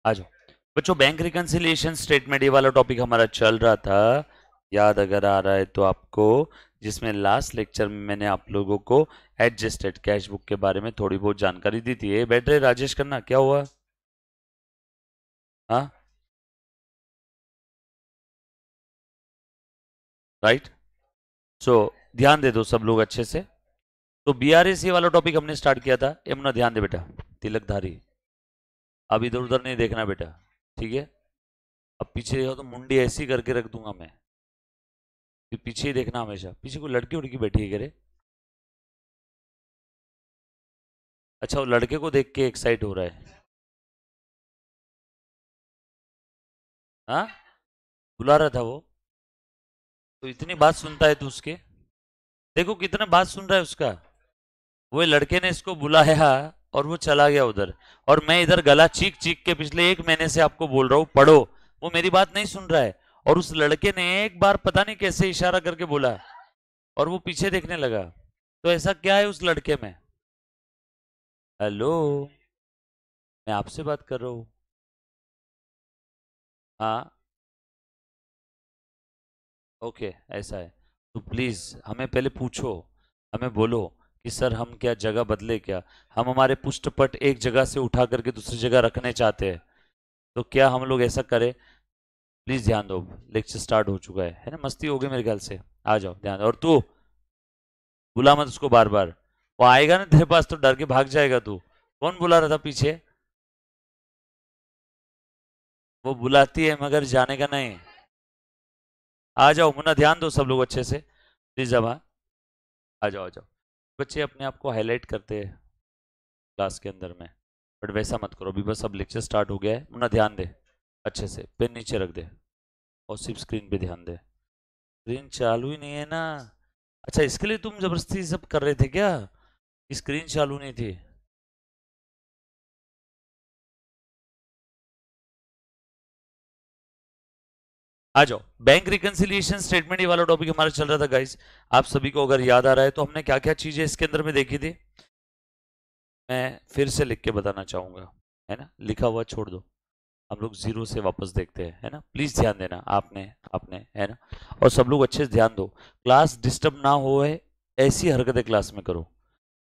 आ जाओ बच्चों। Bank reconciliation statement ये वाला टॉपिक हमारा चल रहा था, याद अगर आ रहा है तो आपको, जिसमें लास्ट लेक्चर में मैंने आप लोगों को एडजस्टेड कैश बुक के बारे में थोड़ी बहुत जानकारी दी थी। ये बैठ रहे राजेश खन्ना, क्या हुआ? हाँ, राइट। सो ध्यान दे दो सब लोग अच्छे से। तो बीआरएस ये वाला टॉपिक हमने स्टार्ट किया था। यमुना ध्यान दे बेटा, तिलकधारी, अब इधर उधर नहीं देखना बेटा, ठीक है? अब पीछे देखो तो मुंडी ऐसी करके रख दूंगा मैं, फिर पीछे ही देखना हमेशा। पीछे कोई लड़की उड़की बैठी है करे? अच्छा, वो लड़के को देख के एक्साइट हो रहा है? हाँ, बुला रहा था वो। तो इतनी बात सुनता है तू उसके? देखो कितना बात सुन रहा है उसका। वो लड़के ने इसको बुलाया और वो चला गया उधर, और मैं इधर गला चीख चीख के पिछले 1 महीने से आपको बोल रहा हूँ पढ़ो। वो मेरी बात नहीं सुन रहा है, और उस लड़के ने एक बार पता नहीं कैसे इशारा करके बोला, और वो पीछे देखने लगा। तो ऐसा क्या है उस लड़के में? हेलो, मैं आपसे बात कर रहा हूँ। हाँ, ओके, ऐसा है। तो प्लीज हमें पहले पूछो, हमें बोलो कि सर हम क्या जगह बदले क्या? हम हमारे पुष्ट पट एक जगह से उठा करके दूसरी जगह रखने चाहते हैं, तो क्या हम लोग ऐसा करें? प्लीज ध्यान दो, लेक्चर स्टार्ट हो चुका है ना? मस्ती हो गई मेरे ख्याल से। आ जाओ, ध्यान दो। और तू बुला मत उसको बार बार, वो आएगा ना तेरे पास तो डर के भाग जाएगा तू। कौन बुला रहा था पीछे? वो बुलाती है मगर जाने का नहीं। आ जाओ मुन्ना, ध्यान दो सब लोग अच्छे से, प्लीज। अब आ जाओ, आ जाओ। बच्चे अपने आप को हाईलाइट करते हैं क्लास के अंदर में, बट वैसा मत करो अभी, बस अब लेक्चर स्टार्ट हो गया है। मुन्ना ध्यान दे अच्छे से, पेन नीचे रख दे और सिर्फ स्क्रीन पे ध्यान दे। स्क्रीन चालू ही नहीं है ना? अच्छा, इसके लिए तुम जबरदस्ती सब कर रहे थे क्या? स्क्रीन चालू नहीं थी? आ जाओ। बैंक रिकंसिलिएशन स्टेटमेंट ये वाला टॉपिक हमारा चल रहा था गाइस। आप सभी को अगर याद आ रहा है तो हमने क्या क्या चीजें इसके अंदर में देखी थी, मैं फिर से लिख के बताना चाहूंगा, है ना? लिखा हुआ छोड़ दो, हम लोग जीरो से वापस देखते हैं, है ना? प्लीज ध्यान देना, आपने आपने, है ना? और सब लोग अच्छे से ध्यान दो, क्लास डिस्टर्ब ना हो, ऐसी हरकतें क्लास में करो।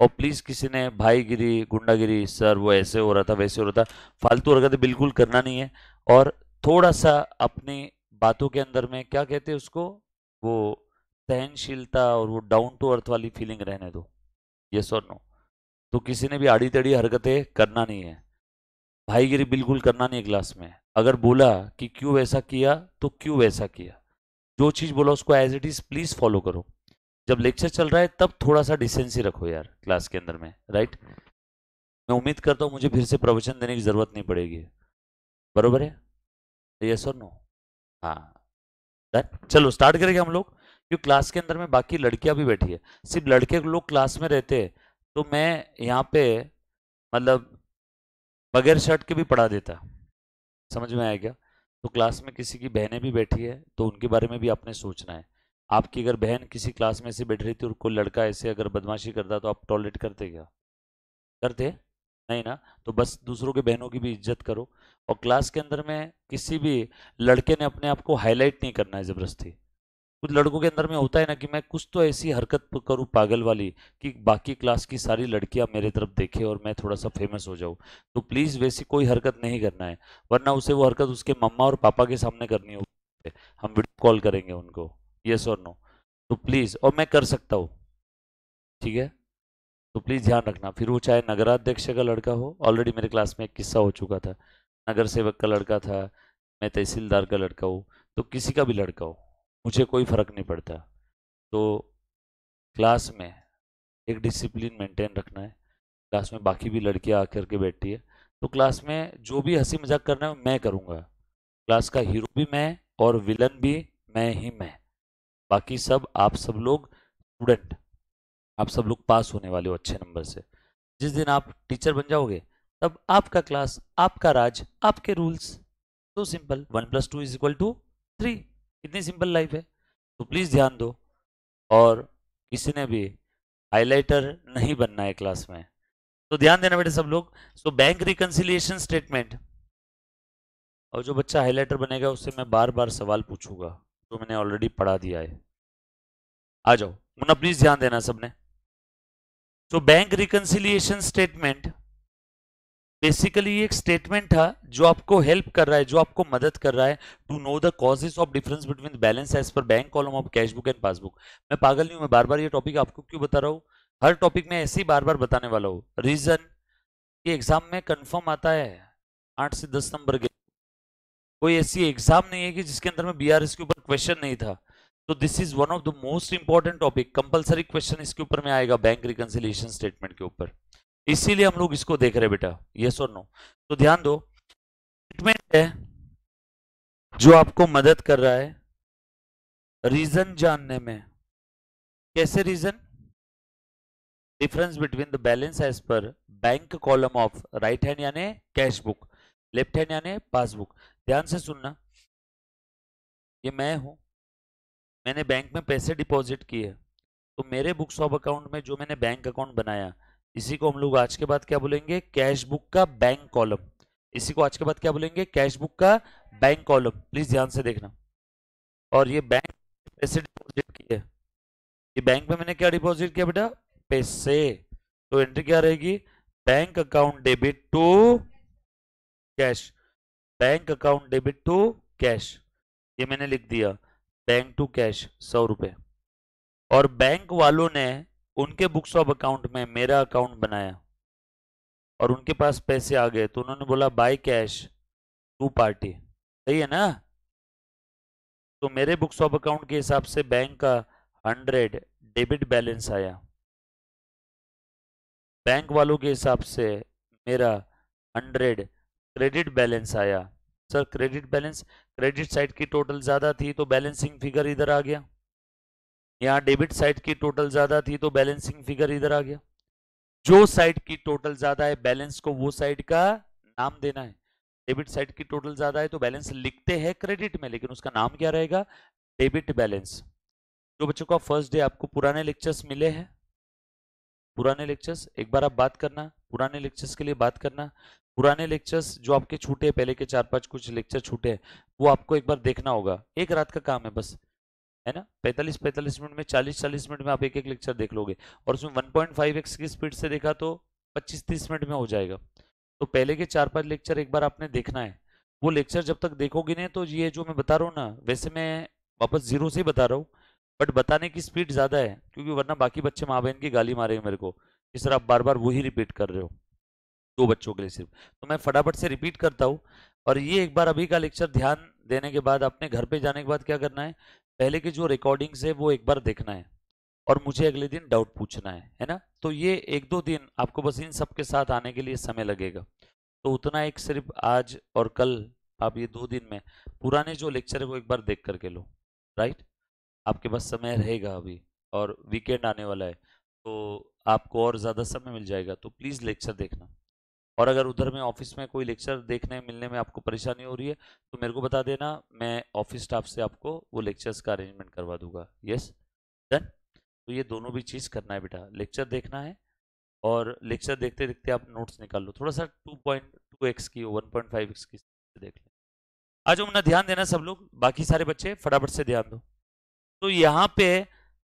और प्लीज किसी ने भाईगिरी गुंडागिरी, सर वो ऐसे हो रहा था वैसे हो रहा था, फालतू हरकतें बिल्कुल करना नहीं है। और थोड़ा सा अपनी बातों के अंदर में क्या कहते हैं उसको, वो सहनशीलता और वो डाउन टू अर्थ वाली फीलिंग रहने दो। यस और नो? तो किसी ने भी आड़ी टेढ़ी हरकतें करना नहीं है, भाईगिरी बिल्कुल करना नहीं है क्लास में। अगर बोला कि क्यों ऐसा किया, तो क्यों वैसा किया, जो चीज बोला उसको as it is please follow करो। जब लेक्चर चल रहा है तब थोड़ा सा डिसेंसी रखो यार क्लास के अंदर में, राइट? मैं उम्मीद करता हूँ मुझे फिर से प्रवचन देने की जरूरत नहीं पड़ेगी, बरोबर है? यस और नो? हाँ, चलो स्टार्ट करेंगे हम लोग। क्योंकि क्लास के अंदर में बाकी लड़कियां भी बैठी है, सिर्फ लड़के लोग क्लास में रहते हैं तो मैं यहाँ पे मतलब बगैर शर्ट के भी पढ़ा देता। समझ में आया क्या? तो क्लास में किसी की बहनें भी बैठी है तो उनके बारे में भी आपने सोचना है। आपकी अगर बहन किसी क्लास में ऐसे बैठ रही थी और कोई लड़का ऐसे अगर बदमाशी करता तो आप टॉलरेट करते क्या? करते? नहीं ना? तो बस दूसरों के बहनों की भी इज्जत करो। और क्लास के अंदर में किसी भी लड़के ने अपने आप को हाईलाइट नहीं करना है जबरदस्ती। कुछ लड़कों के अंदर में होता है ना कि मैं कुछ तो ऐसी हरकत करूं पागल वाली कि बाकी क्लास की सारी लड़कियां मेरे तरफ देखे और मैं थोड़ा सा फेमस हो जाऊं। तो प्लीज वैसी कोई हरकत नहीं करना है, वरना उसे वो हरकत उसके मम्मा और पापा के सामने करनी होगी, हम वीडियो कॉल करेंगे उनको। यस और नो? तो प्लीज, और मैं कर सकता हूँ, ठीक है? तो प्लीज ध्यान रखना, फिर वो चाहे नगराध्यक्ष का लड़का हो, ऑलरेडी मेरे क्लास में एक किस्सा हो चुका था, नगर सेवक का लड़का था, मैं तहसीलदार का लड़का हूँ, तो किसी का भी लड़का हो, मुझे कोई फर्क नहीं पड़ता। तो क्लास में एक डिसिप्लिन मेंटेन रखना है। क्लास में बाकी भी लड़कियां आकर के बैठती है, तो क्लास में जो भी हंसी मजाक करना है मैं करूँगा। क्लास का हीरो भी मैं और विलन भी मैं ही मैं। बाकी सब आप सब लोग स्टूडेंट, आप सब लोग पास होने वाले हो अच्छे नंबर से। जिस दिन आप टीचर बन जाओगे तब आपका क्लास, आपका राज, आपके रूल्स। तो सिंपल, 1+2=3। कितनी सिंपल लाइफ है। तो प्लीज ध्यान दो, और किसी ने भी हाइलाइटर नहीं बनना है क्लास में। तो ध्यान देना बेटे सब लोग। सो बैंक रिकंसिलिएशन स्टेटमेंट, और जो बच्चा हाईलाइटर बनेगा उससे मैं बार बार सवाल पूछूंगा जो मैंने ऑलरेडी पढ़ा दिया है। आ जाओ मुन्ना, प्लीज ध्यान देना सबने। तो बैंक रिकंसिलिएशन स्टेटमेंट बेसिकली एक स्टेटमेंट था जो आपको हेल्प कर रहा है, जो आपको मदद कर रहा है to know the causes of difference between balance as per bank column of cash book and passbook. मैं पागल नहीं हूं, मैं बार बार ये टॉपिक आपको क्यों बता रहा हूं, हर टॉपिक में ऐसे ही बार बार बताने वाला हूं। रीजन, ये एग्जाम में कंफर्म आता है 8 से 10 नंबर के। कोई ऐसी एग्जाम नहीं है कि जिसके अंदर में बीआरएस के ऊपर क्वेश्चन नहीं था। तो this is one of the most important topic, compulsory question इसके ऊपर में आएगा, बैंक रिकंसिलिएशन स्टेटमेंट के ऊपर। इसीलिए हम लोग इसको देख रहे हैं बेटा, यस और नो। तो ध्यान दो, स्टेटमेंट है जो आपको मदद कर रहा है रीजन जानने में। कैसे reason? Difference between the balance as per bank column of right hand यानी कैश बुक, लेफ्ट हैंड यानी पासबुक। ध्यान से सुनना, ये मैं हूं, मैंने बैंक में पैसे डिपॉजिट किए, तो मेरे बुक्स ऑफ अकाउंट में जो मैंने बैंक अकाउंट बनाया, इसी को हम लोग आज के बाद क्या बोलेंगे, कैश बुक का बैंक कॉलम। इसी को आज के बाद क्या बोलेंगे, कैश बुक का बैंक कॉलम। प्लीज ध्यान से देखना। और ये बैंक पैसे डिपॉजिट किए, ये बैंक में मैंने क्या डिपॉजिट किया बेटा, पैसे। तो एंट्री क्या रहेगी, bank account debit to cash, bank account debit to cash. ये मैंने लिख दिया, बैंक टू कैश 100 रुपए। और बैंक वालों ने उनके बुक्स ऑफ अकाउंट में मेरा अकाउंट बनाया और उनके पास पैसे आ गए, तो उन्होंने बोला बाय कैश टू पार्टी। सही है ना? तो मेरे बुक्स ऑफ अकाउंट के हिसाब से बैंक का 100 डेबिट बैलेंस आया, बैंक वालों के हिसाब से मेरा 100 क्रेडिट बैलेंस आया। Sir credit balance, credit side की टोटल ज्यादा थी तो बैलेंसिंग फिगर इधर आ गया, यहाँ डेबिट साइड की टोटल ज्यादा थी तो बैलेंसिंग फिगर इधर आ गया। जो साइड की टोटल ज्यादा है बैलेंस को वो साइड का नाम देना है। डेबिट साइड की टोटल ज्यादा है तो बैलेंस लिखते हैं क्रेडिट में, लेकिन उसका नाम क्या रहेगा, डेबिट बैलेंस। जो बच्चों का फर्स्ट डे आपको पुराने लेक्चर्स मिले हैं, पुराने लेक्चर्स एक बार आप बात करना, पुराने लेक्चर्स के लिए बात करना। पुराने लेक्चर्स जो आपके छूटे, पहले के 4-5 कुछ लेक्चर छूटे, वो आपको एक बार देखना होगा। एक रात का काम है बस, है ना, 45-45 मिनट में, 40-40 मिनट में आप एक एक लेक्चर देख लोगे। और उसमें 1.5x की स्पीड से देखा तो 25-30 मिनट में हो जाएगा। तो पहले के 4-5 लेक्चर एक बार आपने देखना है। वो लेक्चर जब तक देखोगे नहीं तो ये जो मैं बता रहा हूँ ना, वैसे मैं वापस जीरो से ही बता रहा हूँ, बट बताने की स्पीड ज्यादा है, क्योंकि वरना बाकी बच्चे माँ बहन की गाली मारेंगे मेरे को, इस तरह आप बार बार वही रिपीट कर रहे हो, 2 बच्चों के लिए सिर्फ। तो मैं फटाफट से रिपीट करता हूँ। और ये एक बार अभी का लेक्चर ध्यान देने के बाद अपने घर पे जाने के बाद क्या करना है, पहले की जो रिकॉर्डिंग्स है वो एक बार देखना है और मुझे अगले दिन डाउट पूछना है ना। तो ये 1-2 दिन आपको बस इन सब के साथ आने के लिए समय लगेगा। तो उतना एक सिर्फ आज और कल, आप ये 2 दिन में पुराने जो लेक्चर है वो एक बार देख करके लो, राइट। आपके पास समय रहेगा अभी और वीकेंड आने वाला है, तो आपको और ज़्यादा समय मिल जाएगा, तो प्लीज़ लेक्चर देखना। और अगर उधर में ऑफिस में कोई लेक्चर देखने मिलने में आपको परेशानी हो रही है तो मेरे को बता देना, मैं ऑफिस स्टाफ से आपको वो लेक्चर्स का अरेंजमेंट करवा दूंगा। Yes, done. तो ये दोनों भी चीज़ करना है बेटा, लेक्चर देखना है और लेक्चर देखते देखते आप नोट्स निकाल लो, थोड़ा सा 2.2x की 1.5x की देख लें। आज ना ध्यान देना सब लोग, बाकी सारे बच्चे फटाफट से ध्यान दो। तो यहाँ पे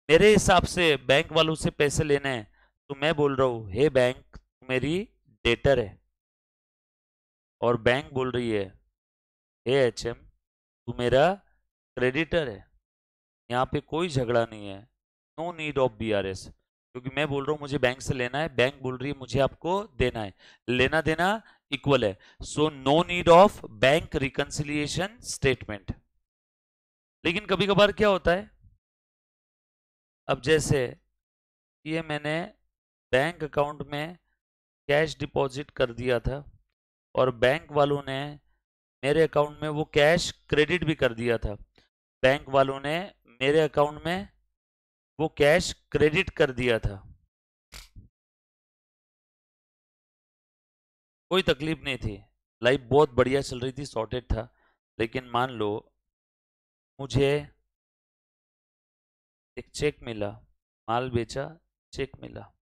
मेरे हिसाब से बैंक वालों से पैसे लेने हैं, तो मैं बोल रहा हूँ हे बैंक मेरी डेटर है, और बैंक बोल रही है हे एचएम तू मेरा क्रेडिटर है। यहाँ पे कोई झगड़ा नहीं है, नो नीड ऑफ बीआरएस, क्योंकि मैं बोल रहा हूँ मुझे बैंक से लेना है, बैंक बोल रही है मुझे आपको देना है, लेना देना इक्वल है। So no need of bank reconciliation statement. लेकिन कभी कभार क्या होता है, अब जैसे ये मैंने बैंक अकाउंट में कैश डिपॉजिट कर दिया था और बैंक वालों ने मेरे अकाउंट में वो कैश क्रेडिट भी कर दिया था, बैंक वालों ने मेरे अकाउंट में वो कैश क्रेडिट कर दिया था, कोई तकलीफ नहीं थी, लाइफ बहुत बढ़िया चल रही थी, सॉर्टेड था। लेकिन मान लो मुझे एक चेक मिला, माल बेचा, चेक मिला,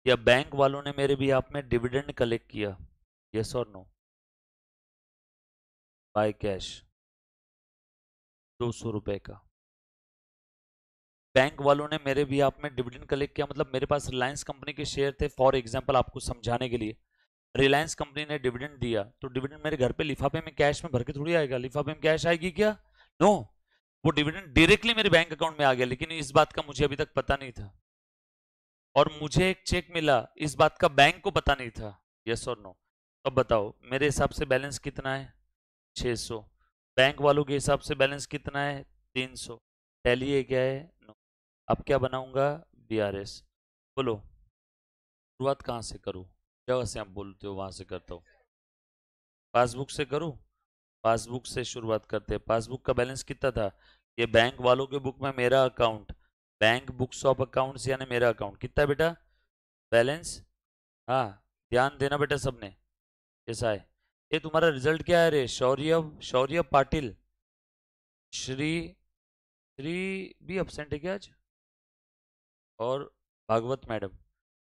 या बैंक वालों ने मेरे भी आप में डिविडेंड कलेक्ट किया, यस और नो। बाय कैश 200 रुपए का। बैंक वालों ने मेरे भी आप में डिविडेंड कलेक्ट किया, मतलब मेरे पास रिलायंस कंपनी के शेयर थे, फॉर एग्जांपल आपको समझाने के लिए। रिलायंस कंपनी ने डिविडेंड दिया तो डिविडेंड मेरे घर पे लिफाफे में कैश में भर के थोड़ी आएगा, लिफाफे में कैश आएगी क्या? नो, वो डिविडेंड डायरेक्टली मेरे बैंक अकाउंट में आ गया, लेकिन इस बात का मुझे अभी तक पता नहीं था। और मुझे एक चेक मिला, इस बात का बैंक को पता नहीं था। यस और नो? अब बताओ मेरे हिसाब से बैलेंस कितना है? 600। बैंक वालों के हिसाब से बैलेंस कितना है? 300। टैली है क्या है? नो। अब क्या बनाऊंगा? बीआरएस। बोलो शुरुआत कहाँ से करूँ? जगह से आप बोलते हो वहां से करता हूँ। पासबुक से करूँ? पासबुक से शुरुआत करते हैं। पासबुक का बैलेंस कितना था? ये बैंक वालों के बुक में मेरा account, bank books of accounts यानी मेरा अकाउंट कितना है बेटा? बैलेंस। हाँ, ध्यान देना बेटा सबने। कैसा है ये तुम्हारा रिजल्ट? क्या है रे? शौर्य, शौर्य पाटिल, श्री, श्री भी अपसेंट है क्या आज? और भागवत मैडम,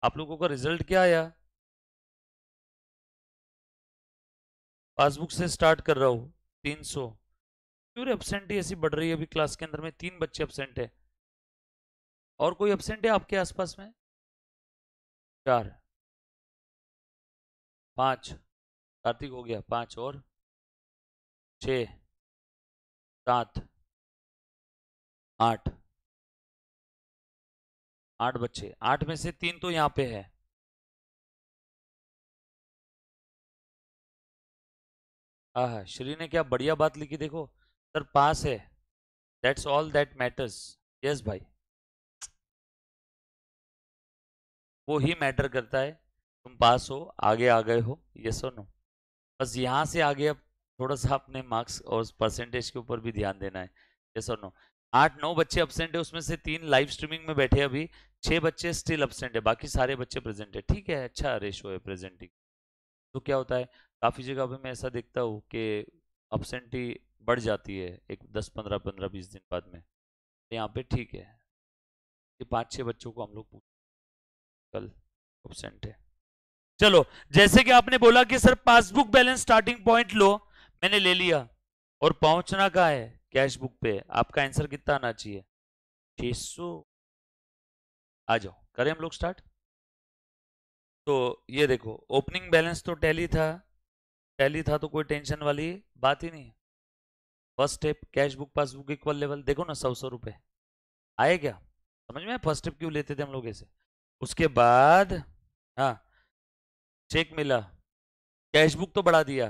आप लोगों का रिजल्ट क्या आया? पासबुक से स्टार्ट कर रहा हूँ। 300। क्यों रे अपसेंटी ऐसी बढ़ रही है? अभी क्लास के अंदर में 3 बच्चे अपसेंट है। और कोई अपसेंट है आपके आसपास में? 4, 5, कार्तिक हो गया 5, और 6, 7, 8, 8 बच्चे। 8 में से 3 तो यहाँ पे है। हाँ, श्री ने क्या बढ़िया बात लिखी देखो, सर पास है, that's all that matters. Yes भाई, वो ही मैटर करता है। तुम पास हो, आगे आ गए हो, यस और नो? बस यहाँ से आगे अब थोड़ा सा अपने मार्क्स और परसेंटेज के ऊपर भी ध्यान देना है। यस और नो? 8-9 बच्चे अपसेंट है, उसमें से 3 लाइव स्ट्रीमिंग में बैठे, अभी 6 बच्चे स्टिल अपसेंट है, बाकी सारे बच्चे प्रेजेंट है। ठीक है, अच्छा रेशो है प्रेजेंटिंग। तो क्या होता है, काफी जगह पे मैं ऐसा देखता हूँ कि अपसेंटी बढ़ जाती है एक 10-15-15-20 दिन बाद में। तो यहाँ पे ठीक है, ये 5-6 बच्चों को हम लोग कल अपसेंट है। चलो, जैसे कि आपने बोला कि sir passbook balance starting point लो, मैंने ले लिया, और पहुंचना कहाँ है? कैश बुक पे। आपका आंसर कितना आना चाहिए? 600। आ जाओ, करें हम लोग स्टार्ट। तो ये देखो, ओपनिंग बैलेंस तो टैली था, टैली था तो कोई टेंशन वाली बात ही नहीं। First step cash book passbook equal level, देखो ना 100-100 रुपए आए क्या? समझ में? फर्स्ट स्टेप क्यों लेते थे हम लोग ऐसे? उसके बाद हाँ, चेक मिला, कैश बुक तो बढ़ा दिया,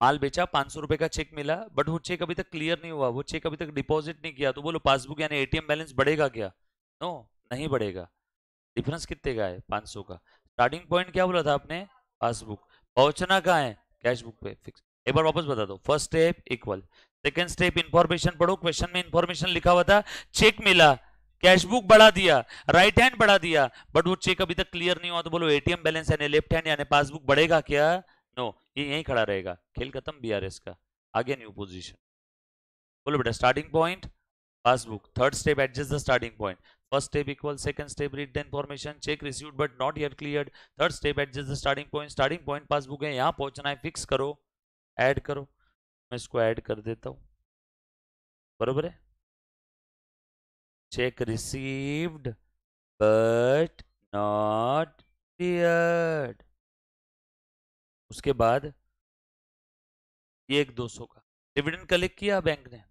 माल बेचा, 500 रुपए का चेक मिला, बट वो चेक अभी तक क्लियर नहीं हुआ, वो चेक अभी तक डिपॉजिट नहीं किया, तो बोलो पासबुक यानी एटीएम बैलेंस बढ़ेगा क्या? नो, नहीं बढ़ेगा। डिफरेंस कितने का है? 500 का। स्टार्टिंग पॉइंट क्या बोला था आपने? पासबुक। पहुंचना कहाँ है? कैश बुक पे फिक्स। एक बार वापस बता दो, first step equal, second step information पढ़ो, क्वेश्चन में इंफॉर्मेशन लिखा हुआ था, चेक मिला, कैश बुक बढ़ा दिया, राइट हैंड बढ़ा दिया, बट वो चेक अभी तक क्लियर नहीं हुआ, तो बोलो एटीएम बैलेंस यानी लेफ्ट हैंड यानी पासबुक बढ़ेगा क्या? नो, ये यहीं खड़ा रहेगा, खेल खत्म बीआरएस का। आगे न्यू पोजीशन। बोलो बेटा starting point passbook, third step adjust the starting point, first step equal, second step read the information, check received but not yet cleared, third step adjust the starting point passbook है, यहां पहुंचना है, fix करो, add करो। मैं इसको add कर देता हूं, बरोबर है? Check received but not cleared. उसके बाद ये एक 200 का डिविडेंड कलेक्ट किया बैंक ने,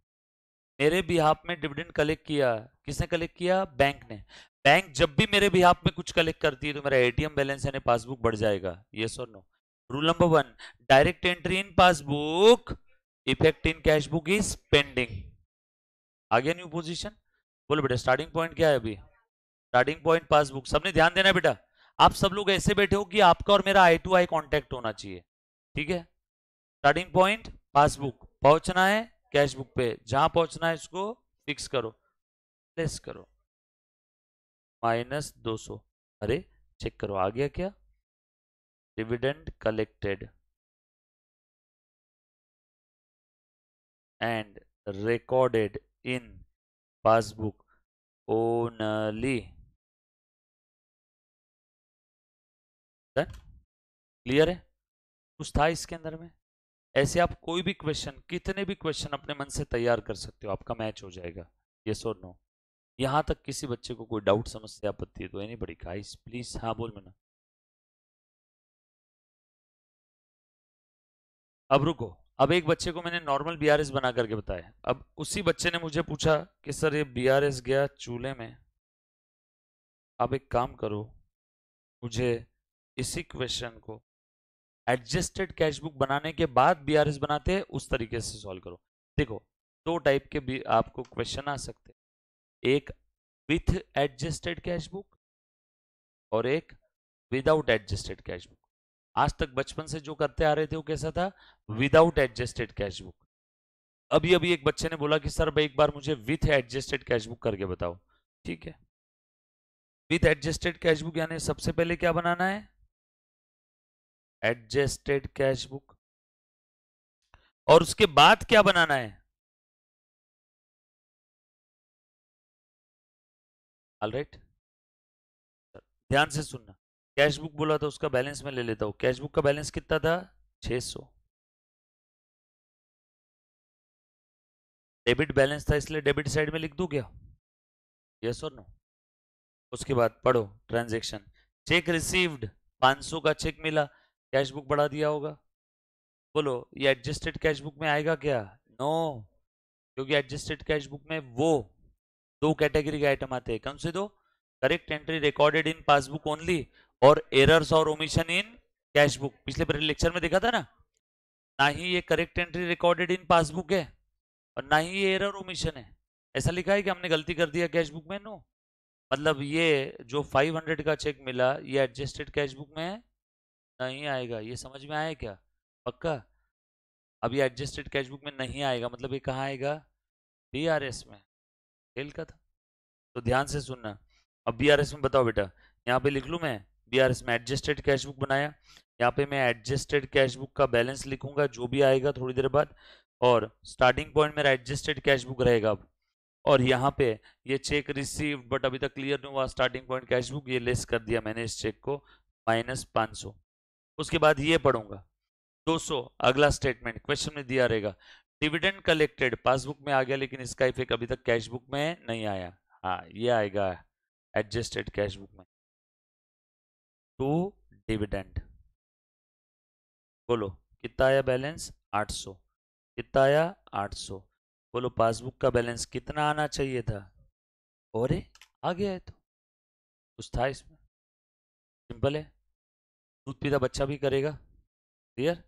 मेरे बिहाफ में डिविडेंड कलेक्ट किया। किसने कलेक्ट किया? बैंक ने। बैंक जब भी मेरे बिहाफ में कुछ कलेक्ट करती है तो मेरा एटीएम बैलेंस यानी पासबुक बढ़ जाएगा। यस और no? Rule number 1, direct entry in passbook, effect in cash book is pending. आ गया न्यू पोजीशन? बोलो बेटा स्टार्टिंग पॉइंट क्या है अभी? Starting point passbook. सबने ध्यान देना बेटा, आप सब लोग ऐसे बैठे हो कि आपका और मेरा आई टू आई कॉन्टेक्ट होना चाहिए। ठीक है, स्टार्टिंग पॉइंट पासबुक, पहुंचना है कैश बुक पे, जहां पहुंचना है इसको फिक्स करो, लेस करो, -200। अरे चेक करो आ गया क्या? Dividend collected and recorded in passbook only. Clear है? कुछ था इसके अंदर में? ऐसे आप कोई भी क्वेश्चन, कितने भी क्वेश्चन अपने मन से तैयार कर सकते हो, आपका मैच हो जाएगा। यस और नो? यहां तक किसी बच्चे को कोई डाउट, समस्या, आपत्ति है तो एनी बड़ी गाइस प्लीज, हाँ बोल मैंने। अब रुको, अब एक बच्चे को मैंने नॉर्मल बीआरएस बना करके बताया, अब उसी बच्चे ने मुझे पूछा कि सर ये बीआरएस गया चूल्हे में, अब एक काम करो, मुझे इसी क्वेश्चन को एडजस्टेड कैश बुक बनाने के बाद बीआरएस बनाते हैं उस तरीके से सॉल्व करो। देखो, दो टाइप के भी आपको क्वेश्चन आ सकते हैं, एक विथ एडजस्टेड कैश बुक और एक विदाउट एडजस्टेड कैश बुक। आज तक बचपन से जो करते आ रहे थे वो कैसा था, विदाउट एडजस्टेड कैश बुक। अभी अभी एक बच्चे ने बोला कि सर भाई एक बार मुझे विथ एडजस्टेड कैश बुक करके बताओ। ठीक है, विथ एडजस्टेड कैश बुक यानी सबसे पहले क्या बनाना है, एडजस्टेड कैश बुक, और उसके बाद क्या बनाना है, ऑलराइट, ध्यान से सुनना। कैश बुक बोला था, उसका बैलेंस मैं ले लेता हूं। कैश बुक का बैलेंस कितना था, 600। डेबिट बैलेंस था इसलिए डेबिट साइड में लिख दूं क्या, यस और नो? उसके बाद पढ़ो ट्रांजैक्शन, चेक रिसीव्ड, 500 का चेक मिला, कैश बुक बढ़ा दिया होगा। बोलो ये एडजस्टेड कैश बुक में आएगा क्या, नो, क्योंकि एडजस्टेड कैश बुक में वो दो कैटेगरी के आइटम आते हैं। कौन से दो, correct entry recorded in passbook only और एरर्स और ओमिशन इन कैश बुक। पिछले लेक्चर में देखा था ना ही ये correct entry recorded in passbook है और ना ही ये एरर ओमिशन है। ऐसा लिखा है कि हमने गलती कर दिया कैश बुक में, नो। मतलब ये जो 500 का चेक मिला ये एडजस्टेड कैश बुक में नहीं आएगा, ये समझ में आया क्या, पक्का? अब ये एडजस्टेड कैश बुक में नहीं आएगा, मतलब ये कहाँ आएगा, बीआरएस में। खेल का था, तो ध्यान से सुनना। अब बीआरएस में बताओ बेटा, यहाँ पे लिख लूँ मैं, बीआरएस में एडजस्टेड कैश बुक बनाया, यहाँ पे मैं एडजस्टेड कैश बुक का बैलेंस लिखूंगा जो भी आएगा थोड़ी देर बाद, और स्टार्टिंग पॉइंट मेरा एडजस्टेड कैश बुक रहेगा अब। और यहाँ पे ये चेक रिसीव्ड बट अभी तक क्लियर नहीं हुआ, स्टार्टिंग पॉइंट कैश बुक, ये लेस कर दिया मैंने इस चेक को, -500। उसके बाद ये पढ़ूंगा 200, अगला स्टेटमेंट क्वेश्चन में दिया रहेगा, डिविडेंड कलेक्टेड पासबुक में आ गया लेकिन इसका इफेक्ट अभी तक कैश बुक में नहीं आया। हाँ ये आएगा एडजस्टेड कैश बुक में, टू डिविडेंड। बोलो कितना आया बैलेंस, 800, कितना आया, 800। बोलो पासबुक का बैलेंस कितना आना चाहिए था, और आ गया है, तो कुछ था इसमें, सिंपल है, दूध पीता बच्चा भी करेगा। क्लियर?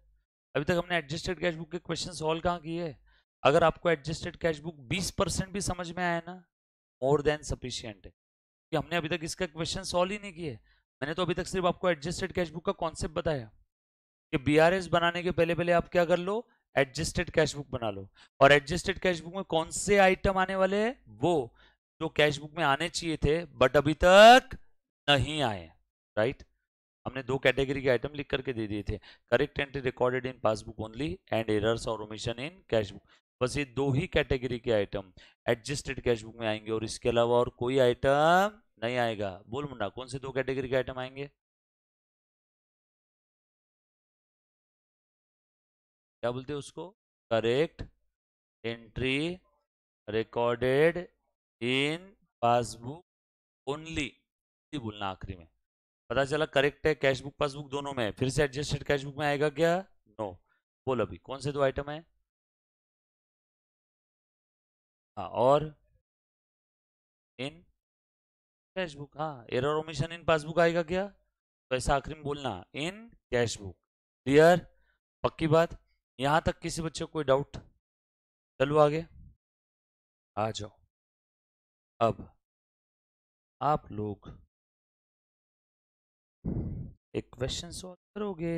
अभी तक हमने एडजस्टेड कैश बुक के क्वेश्चन सॉल्व कहाँ किए हैं? अगर आपको एडजस्टेड कैश बुक 20% भी समझ में आया ना, मोर देन सफिशियंट है, कि हमने अभी तक इसका क्वेश्चन सॉल्व ही नहीं किए। मैंने तो अभी तक सिर्फ आपको एडजस्टेड कैश बुक का कॉन्सेप्ट बताया कि बीआरएस बनाने के पहले पहले आप क्या कर लो, एडजस्टेड कैश बुक बना लो। और एडजस्टेड कैश बुक में कौन से आइटम आने वाले हैं, वो जो कैश बुक में आने चाहिए थे बट अभी तक नहीं आए, राइट? हमने दो कैटेगरी के आइटम लिख करके दे दिए थे, correct entry recorded in passbook only and errors और ओमिशन इन कैश बुक। बस ये दो ही कैटेगरी के आइटम एडजस्टेड कैश बुक में आएंगे और इसके अलावा और कोई आइटम नहीं आएगा। बोल मुन्ना, कौन से दो कैटेगरी के आइटम आएंगे, क्या बोलते हैं उसको, correct entry recorded in passbook only, बोलना आखिरी में। पता चला करेक्ट है कैश बुक पासबुक दोनों में, फिर से एडजस्टेड कैश बुक में आएगा क्या, नो। बोल अभी कौन से दो आइटम है, हाँ, और इन कैश बुक, हाँ, एरर ओमिशन इन पासबुक आएगा क्या, तो ऐसा आखिरी में बोलना, इन कैश बुक। क्लियर? पक्की बात? यहां तक किसी बच्चे को कोई डाउट? चलो आगे आ जाओ। अब आप लोग एक क्वेश्चन सॉल्व करोगे,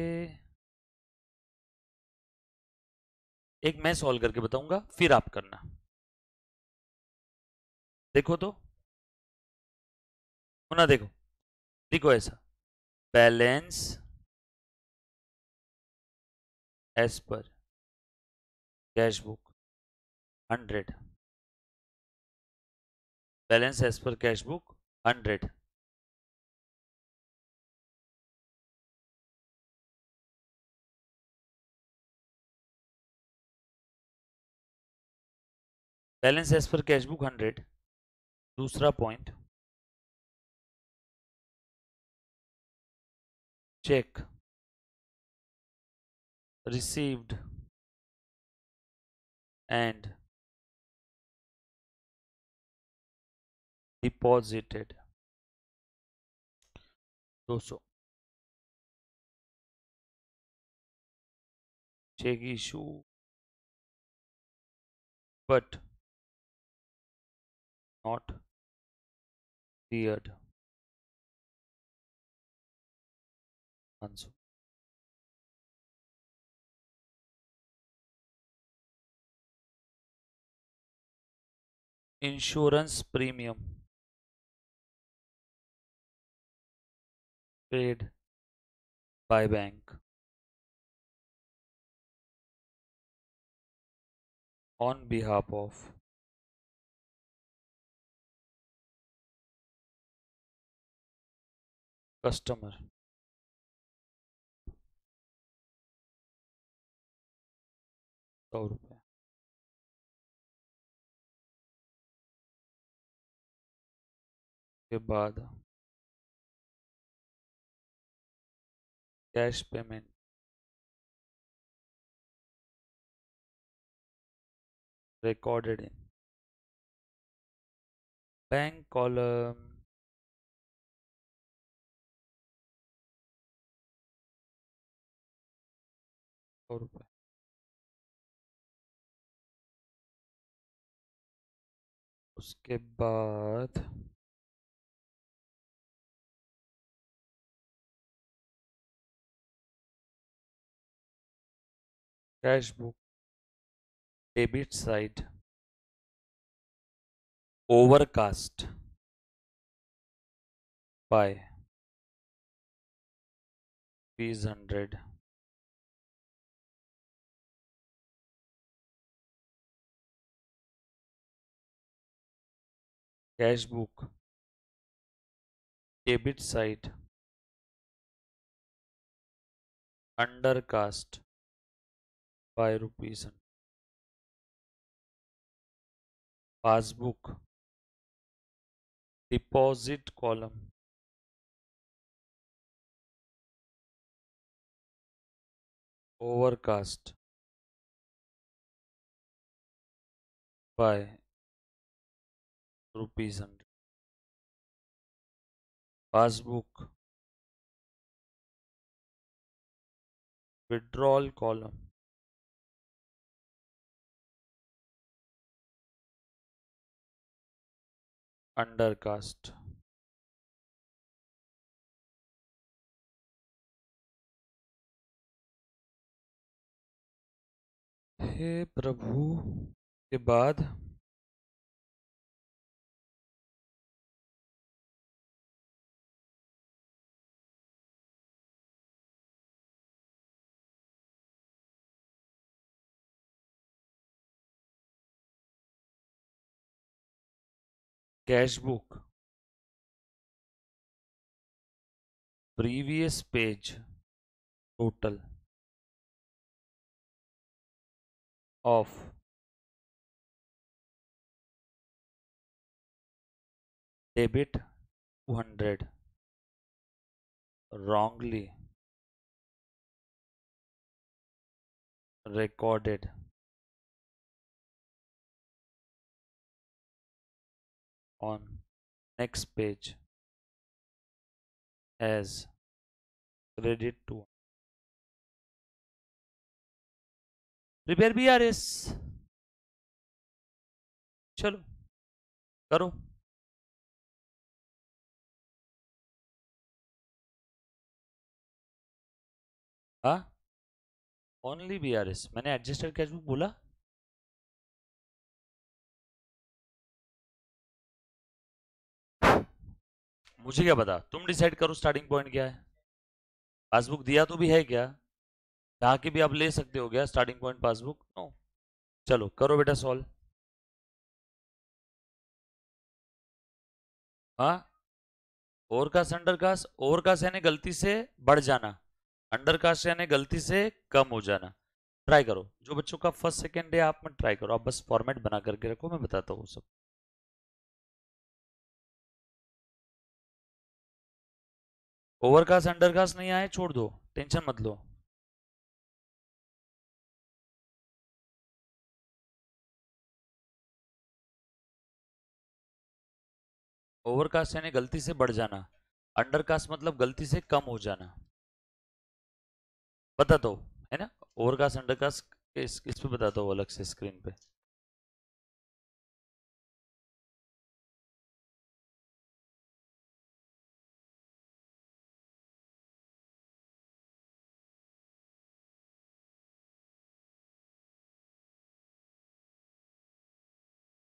एक मैं सॉल्व करके बताऊंगा फिर आप करना। देखो तो, होना देखो, लिखो ऐसा, balance as per cash book 100, balance as per cash book 100। Balance as per cash book 100। दूसरा point, cheque received and deposited 200। Cheque issue but not cleared 500। Insurance premium paid by bank on behalf of customer 100 रुपये के बाद cash payment recorded in bank column ₹100। उसके बाद cash book debit side overcast by ₹100। Cash book debit side undercast bye ₹100। Passbook deposit column overcast by ₹100। Passbook withdrawal column undercast हे प्रभु के बाद cash book previous page total of debit 200 wrongly recorded on next page as credit to prepare BRS। चलो करो। हाँ only BRS, मैंने adjusted cash book बोला। मुझे क्या पता, तुम डिसाइड करो स्टार्टिंग पॉइंट क्या है। पासबुक दिया तो भी है क्या, यहाँ की भी आप ले सकते हो क्या स्टार्टिंग पॉइंट पासबुक? नो। चलो करो बेटा सॉल्व। हाँ ओवरकास्ट अंडरकास्ट, ओवरकास्ट यानी गलती से बढ़ जाना, अंडरकास्ट यानी गलती से कम हो जाना। ट्राई करो, जो बच्चों का फर्स्ट सेकेंड डे आप में ट्राई करो, आप बस फॉर्मेट बना करके रखो, मैं बताता हूँ सब। ओवरकास्ट अंडरकास्ट नहीं आए छोड़ दो, टेंशन मत लो। ओवरकास्ट यानी गलती से बढ़ जाना, अंडरकास्ट मतलब गलती से कम हो जाना, बताता हूँ, है ना। ओवरकास्ट अंडरकास्ट इस पे बताता हूँ अलग से स्क्रीन पे।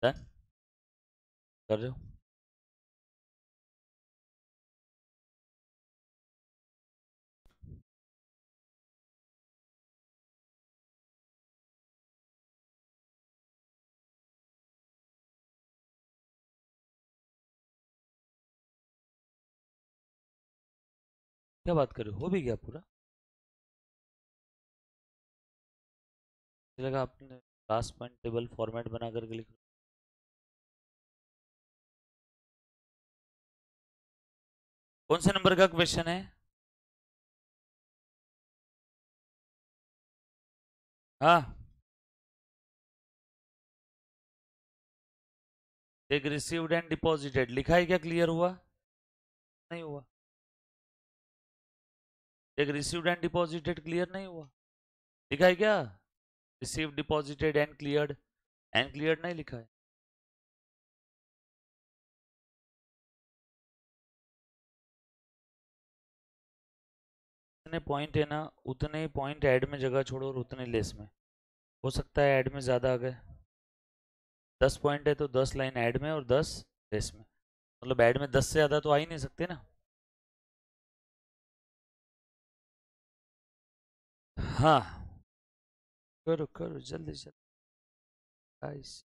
डन कर रहे हो? क्या बात कर रहे हो भी गया पूरा? जगह आपने लास्ट पॉइंट टेबल फॉर्मेट बना करके लिख, कौन से नंबर का क्वेश्चन है? हाँ, एक रिसीव्ड एंड डिपॉजिटेड लिखा है क्या, क्लियर हुआ? नहीं हुआ? एक रिसीव्ड एंड डिपॉजिटेड क्लियर नहीं हुआ? लिखा है क्या? रिसीव्ड डिपॉजिटेड एंड क्लियर्ड नहीं लिखा है? उतने पॉइंट है ना, उतने पॉइंट ऐड में जगह छोड़ो और उतने लेस में, हो सकता है ऐड में ज्यादा आ गए। 10 पॉइंट है तो 10 लाइन ऐड में और 10 लेस में, मतलब ऐड में 10 से ज्यादा तो आ ही नहीं सकते ना। हाँ, करो करो जल्दी जल्दी गाइस।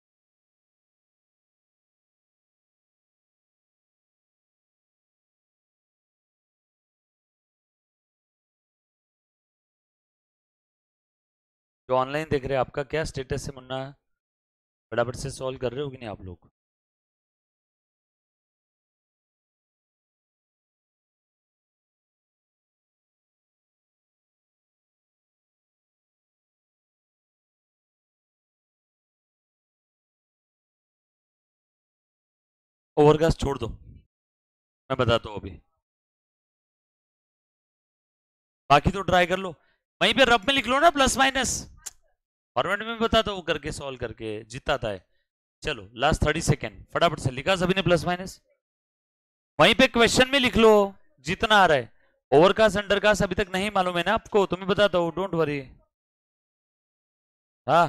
जो ऑनलाइन देख रहे हैं आपका क्या स्टेटस है मुन्ना, फटाफट से सॉल्व कर रहे हो कि नहीं आप लोग? ओवरकास्ट छोड़ दो, मैं बताता हूँ अभी, बाकी तो ट्राई कर लो। वहीं पे रब में लिख लो ना प्लस माइनस, फॉर्मेट में बताता हूँ करके सॉल्व करके जिताता है। चलो लास्ट 30 सेकेंड, फटाफट से लिखा सभी ने प्लस माइनस, वहीं पे क्वेश्चन में लिख लो जितना आ रहा है। ओवरकास्ट अंडरकास्ट अभी तक नहीं मालूम है ना आपको, तुम्हें बताता हूँ, डोंट वरी। हाँ,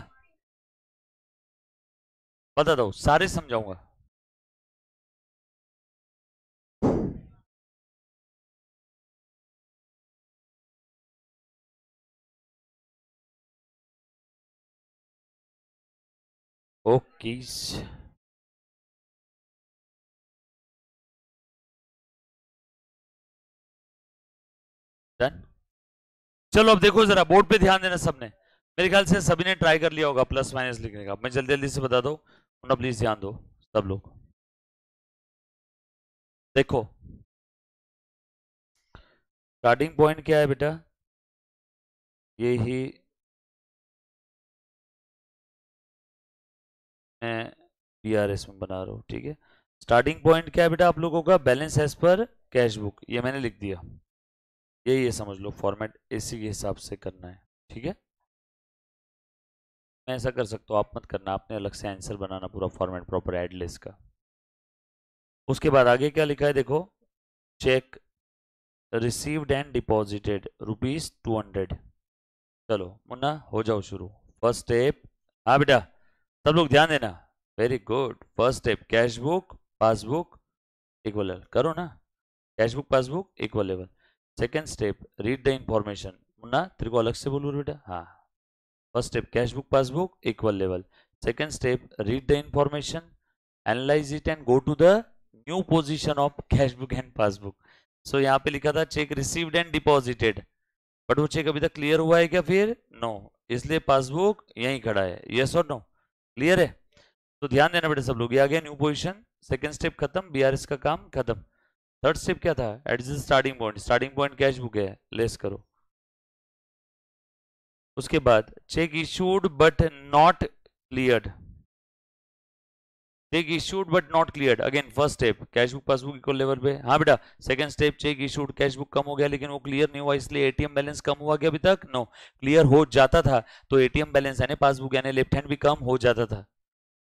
बताता हूँ, सारे समझाऊंगा। Okay done. चलो अब देखो जरा बोर्ड पे ध्यान देना सबने, मेरे ख्याल से सभी ने ट्राई कर लिया होगा प्लस माइनस लिखने का, मैं जल्दी जल्दी से बता दो ना, प्लीज ध्यान दो सब लोग। देखो स्टार्टिंग पॉइंट क्या है बेटा, ये ही मैं बीआरएस में बना रहा हूँ, ठीक है। स्टार्टिंग पॉइंट क्या है बेटा आप लोगों का, balance as per cash book, ये मैंने लिख दिया, ये समझ लो फॉर्मेट इसी के हिसाब से करना है, ठीक है। मैं ऐसा कर सकता हूँ, आप मत करना, आपने अलग से आंसर बनाना पूरा फॉर्मेट प्रॉपर एडलेस का। उसके बाद आगे क्या लिखा है देखो, चेक रिसीव्ड एंड डिपॉजिटेड ₹200। चलो मुन्ना हो जाओ शुरू, फर्स्ट स्टेप। हाँ बेटा, सब लोग ध्यान देना, very good. First step cash book passbook equal level, करो ना, cash book passbook equal level. Second step read the information, Munna तेरे को अलग से बोलूँ बेटा, हाँ। First step cash book passbook equal level, second step read the information, analyse it and go to the new position of cash book and passbook. So यहाँ पे लिखा था cheque received and deposited, but वो check अभी तक clear हुआ है क्या फिर? नो, इसलिए पासबुक यहीं खड़ा है। यस और नो? क्लियर है? तो ध्यान देना बेटा सब लोग। ये आ गया न्यू पोजीशन, सेकंड स्टेप खत्म, बीआरएस का काम खत्म। थर्ड स्टेप क्या था? Adjust starting point. Starting point cash book है, लेस करो। उसके बाद cheque issued but not cleared. Cheque issued but not cleared, again first step cash book passbook equal level पे। हाँ बेटा, second step cheque issued cash book कम हो गया लेकिन वो क्लियर नहीं हुआ, इसलिए एटीएम बैलेंस कम हुआ क्या अभी तक? नो। क्लियर हो जाता था तो एटीएम बैलेंस यानी पासबुक यानी लेफ्ट हैंड भी कम हो जाता था,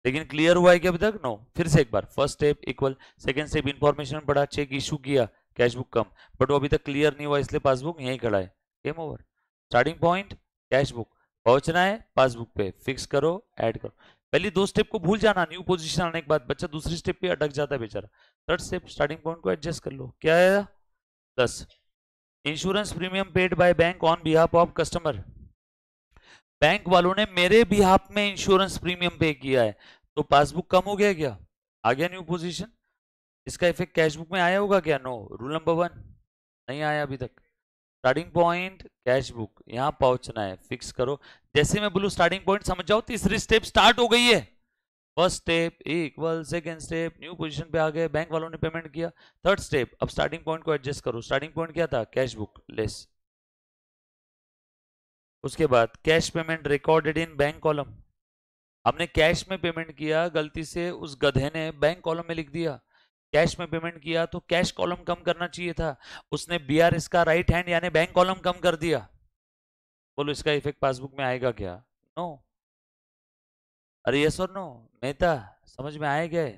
लेकिन क्लियर हुआ है क्या अभी तक? नो। फिर से एक बार, first step equal, second step information पढ़ा, चेक इशू किया, कैश बुक कम, बट वो अभी तक क्लियर नहीं हुआ इसलिए पासबुक यहीं खड़ा है। Game over. Starting point cash book, पहुंचना है पासबुक पे, फिक्स करो, ऐड करो। पहली दो स्टेप को भूल जाना, न्यू पोजीशन आने के बाद बच्चा दूसरी स्टेप पे अटक जाता है बेचारा। थर्ड स्टेप स्टार्टिंग पॉइंट को एडजस्ट कर लो। क्या है? 10। Insurance premium paid by bank on behalf of customer. Bank वालों ने मेरे बिहाफ में इंश्योरेंस प्रीमियम पे किया है, तो पासबुक कम हो गया क्या? आ गया न्यू पोजीशन। इसका इफेक्ट कैश बुक में आया होगा क्या? नो। रूल नंबर 1 नहीं आया अभी तक। स्टार्टिंग पॉइंट कैश बुक, यहां पहुंचना है, फिक्स करो। जैसे मैं बोलूं स्टार्टिंग पॉइंट समझ जाओ, तीसरी स्टेप स्टार्ट हो गई है। First step equal, second step new position पे आ गए, बैंक वालों ने पेमेंट किया। थर्ड स्टेप अब स्टार्टिंग पॉइंट को एडजस्ट करो। स्टार्टिंग पॉइंट क्या था? Cash book less. उसके बाद cash payment recorded in bank column. हमने कैश में पेमेंट किया, गलती से उस गधे ने बैंक कॉलम में लिख दिया। कैश में पेमेंट किया तो कैश कॉलम कम करना चाहिए था, उसने बीआरएस का राइट हैंड यानी बैंक कॉलम कम कर दिया। बोलो इसका इफेक्ट पासबुक में आएगा क्या? नो। अरे यस और नो? मेहता समझ में आए गए?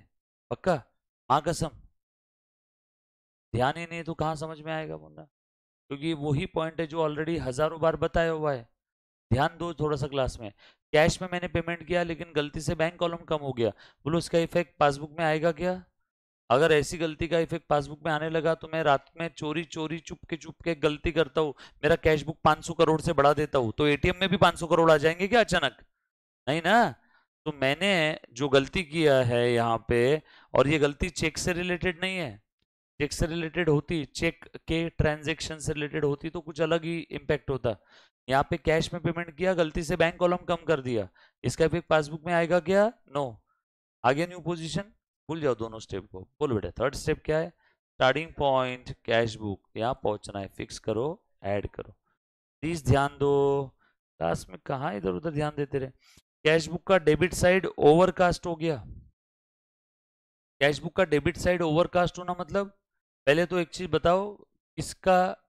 पक्का? मां कसम? ध्यान ही नहीं तो कहां समझ में आएगा मुन्ना? क्योंकि वही पॉइंट है जो ऑलरेडी हजारों बार बताया हुआ है। ध्यान दो थोड़ा सा क्लास में। कैश में मैंने पेमेंट किया लेकिन गलती से बैंक कॉलम कम हो गया, बोलो इसका इफेक्ट पासबुक में आएगा क्या? अगर ऐसी गलती का इफेक्ट पासबुक में आने लगा तो मैं रात में चोरी चोरी चुप के गलती करता हूँ, मेरा कैश बुक 500 करोड़ से बढ़ा देता हूँ, तो एटीएम में भी 500 करोड़ आ जाएंगे क्या अचानक? नहीं ना। तो मैंने जो गलती किया है यहाँ पे, और ये गलती चेक से रिलेटेड नहीं है। चेक से रिलेटेड होती, चेक के ट्रांजेक्शन से रिलेटेड होती तो कुछ अलग ही इंपैक्ट होता। यहाँ पे कैश में पेमेंट किया, गलती से बैंक कॉलम कम कर दिया, इसका इफेक्ट पासबुक में आएगा क्या? नो। आगे न्यू पोजीशन, भूल जाओ दोनों स्टेप को। बोलो बेटा थर्ड स्टेप क्या है? स्टार्टिंग पॉइंट कैश बुक, यहाँ पहुंचना है, फिक्स करो, ऐड करो। प्लीज ध्यान दो, क्लास में कहाँ इधर उधर ध्यान देते रहे। कैश बुक का डेबिट साइड ओवरकास्ट हो गया। कैश बुक का डेबिट साइड ओवरकास्ट होना मतलब, पहले तो एक चीज बताओ, इसका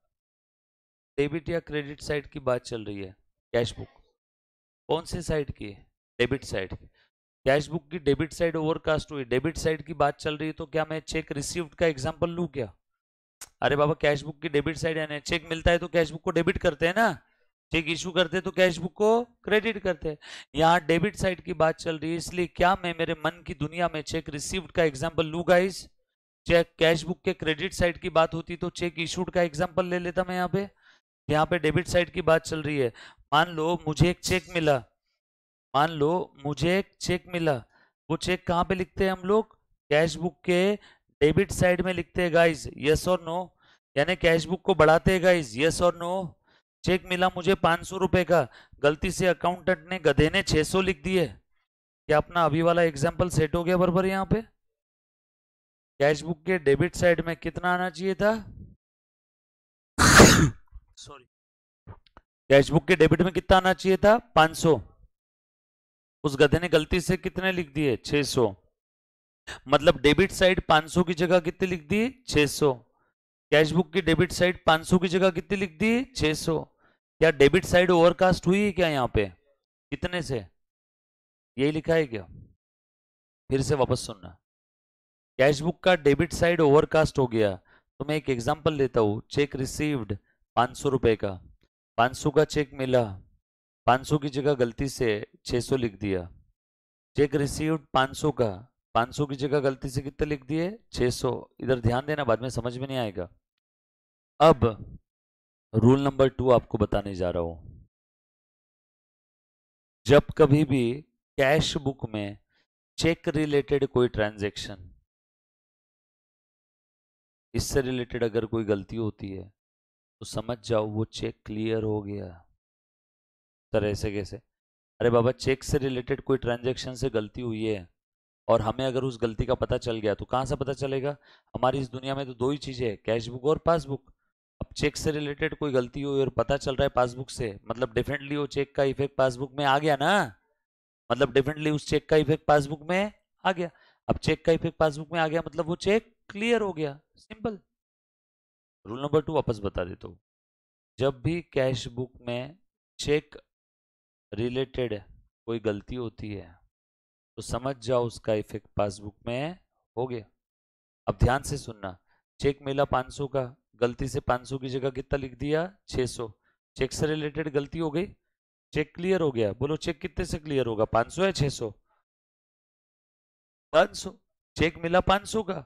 डेबिट या क्रेडिट साइड की बात चल रही है? कैश बुक कौन से साइड की है? Debit side. कैश बुक की डेबिट साइड ओवरकास्ट हुई, डेबिट साइड की बात चल रही है, तो क्या मैं चेक रिसीव्ड का एग्जांपल लूं क्या? अरे बाबा, कैश बुक की डेबिट साइड यानी चेक मिलता है तो कैश बुक को डेबिट करते हैं ना, चेक इशू करते हैं तो कैश बुक को क्रेडिट करते हैं। यहाँ डेबिट साइड की बात चल रही है, इसलिए क्या मैं मेरे मन की दुनिया में चेक रिसीव्ड का एग्जांपल लूं गाइस? चेक कैश बुक के क्रेडिट साइड की बात होती तो चेक इशूड का एग्जांपल ले लेता मैं। यहाँ पे डेबिट साइड की बात चल रही है। मान लो मुझे एक चेक मिला, मान लो मुझे एक चेक मिला, वो चेक कहाँ पे लिखते हैं हम लोग? कैश बुक के डेबिट साइड में लिखते हैं गाइस। यस और नो? यानी कैश बुक को बढ़ाते हैं गाइस। यस और नो? चेक मिला मुझे 500 रुपए का, गलती से अकाउंटेंट ने गधे ने 600 लिख दिए, क्या अपना अभी वाला एग्जाम्पल सेट हो गया बराबर? यहाँ पे कैश बुक के डेबिट साइड में कितना आना चाहिए था? सॉरी, कैश बुक के डेबिट में कितना आना चाहिए था? 500। उस गधे ने गलती से कितने लिख दिए? 600। मतलब डेबिट साइड 500 की जगह कितनी लिख दी? 600। कैश बुक की डेबिट साइड 500 की जगह कितनी लिख दी? 600। क्या डेबिट साइड ओवरकास्ट हुई है क्या यहाँ पे? कितने से? यही लिखा है क्या? फिर से वापस सुनना। कैश बुक का डेबिट साइड ओवरकास्ट हो गया, तो मैं एक एग्जांपल लेता हूं। चेक रिसीव्ड 500 रुपए का, 500 का चेक मिला, 500 की जगह गलती से 600 लिख दिया। चेक रिसीव्ड 500 का, 500 की जगह गलती से कितने लिख दिए? 600। इधर ध्यान देना, बाद में समझ में नहीं आएगा। अब रूल नंबर 2 आपको बताने जा रहा हूं। जब कभी भी कैश बुक में चेक रिलेटेड कोई ट्रांजैक्शन, इससे रिलेटेड अगर कोई गलती होती है तो समझ जाओ वो चेक क्लियर हो गया। सर ऐसे कैसे? अरे बाबा, चेक से रिलेटेड कोई ट्रांजैक्शन से गलती हुई है और हमें अगर उस गलती का पता चल गया तो कहाँ से पता चलेगा? हमारी इस दुनिया में तो दो ही चीजें हैं, कैश बुक और पासबुक। अब चेक से रिलेटेड कोई गलती हुई और पता चल रहा है पासबुक से, मतलब डेफिनेटली वो चेक का इफेक्ट पासबुक में आ गया ना। मतलब डेफिनेटली उस चेक का इफेक्ट पासबुक में आ गया। अब चेक का इफेक्ट पासबुक में आ गया मतलब वो चेक क्लियर हो गया, सिंपल। रूल नंबर 2 वापस बता देता हूँ। जब भी कैश बुक में चेक रिलेटेड कोई गलती होती है तो समझ जाओ उसका इफेक्ट पासबुक में हो गया। अब ध्यान से सुनना। चेक मिला 500 का, गलती से 500 की जगह कितना लिख दिया? 600। चेक से रिलेटेड गलती हो गई, चेक क्लियर हो गया। बोलो चेक कितने से क्लियर होगा, 500 या 600? 500। चेक मिला 500 का,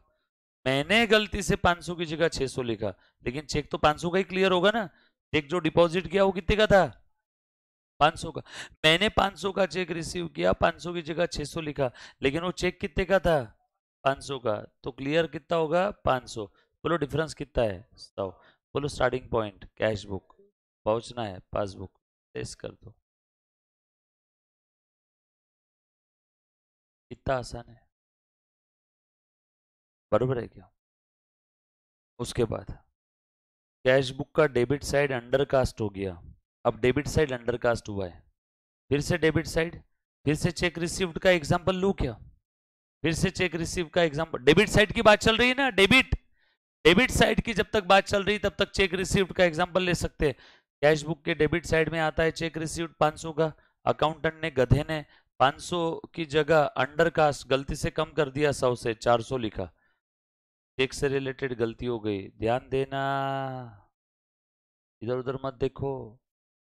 मैंने गलती से 500 की जगह 600 लिखा, लेकिन चेक तो 500 का ही क्लियर होगा ना। चेक जो डिपॉजिट किया वो कितने का था? 500 का। मैंने 500 का चेक रिसीव किया, 500 की जगह 600 लिखा, लेकिन वो चेक कितने का था? 500 का। तो क्लियर कितना होगा? 500। बोलो डिफरेंस कितना है? 100। बोलो स्टार्टिंग पॉइंट कैश बुक, पहुंचना है पासबुक, टेस्ट कर दो। कितना आसान है, बरोबर है क्या? उसके बाद कैश बुक का डेबिट साइड अंडर कास्ट हो गया। अब डेबिट साइड अंडर कास्ट हुआ है, फिर से डेबिट साइड, फिर से चेक रिसीव्ड का एग्जांपल लू क्या? फिर से चेक रिसीव का एग्जांपल, डेबिट साइड की बात चल रही है ना, डेबिट। डेबिट साइड की जब तक बात चल रही तब तक चेक रिसीव्ड का एग्जांपल ले सकते हैं। कैश बुक के डेबिट साइड में आता है चेक रिसीव्ड 500 का। अकाउंटेंट ने गधे ने 500 की जगह अंडर कास्ट गलती से कम कर दिया, 100 से 400 लिखा। चेक से रिलेटेड गलती हो गई, ध्यान देना, इधर उधर मत देखो।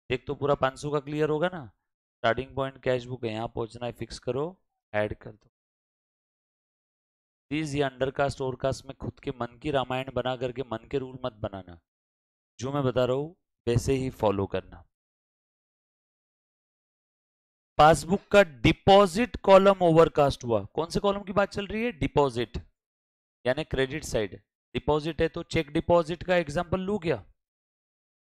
चेक तो पूरा 500 का क्लियर होगा ना। स्टार्टिंग पॉइंट कैश बुक है, यहाँ पहुंचना है, फिक्स करो, ऐड कर दो। प्लीज ये अंडरकास्ट ओवरकास्ट में खुद के मन की रामायण बना करके मन के रूल मत बनाना। जो मैं बता रहा हूं वैसे ही फॉलो करना। पासबुक का डिपॉजिट कॉलम ओवरकास्ट हुआ। कौन से कॉलम की बात चल रही है? डिपॉजिट, यानी क्रेडिट साइड। डिपॉजिट है तो चेक डिपॉजिट का एग्जांपल लू क्या?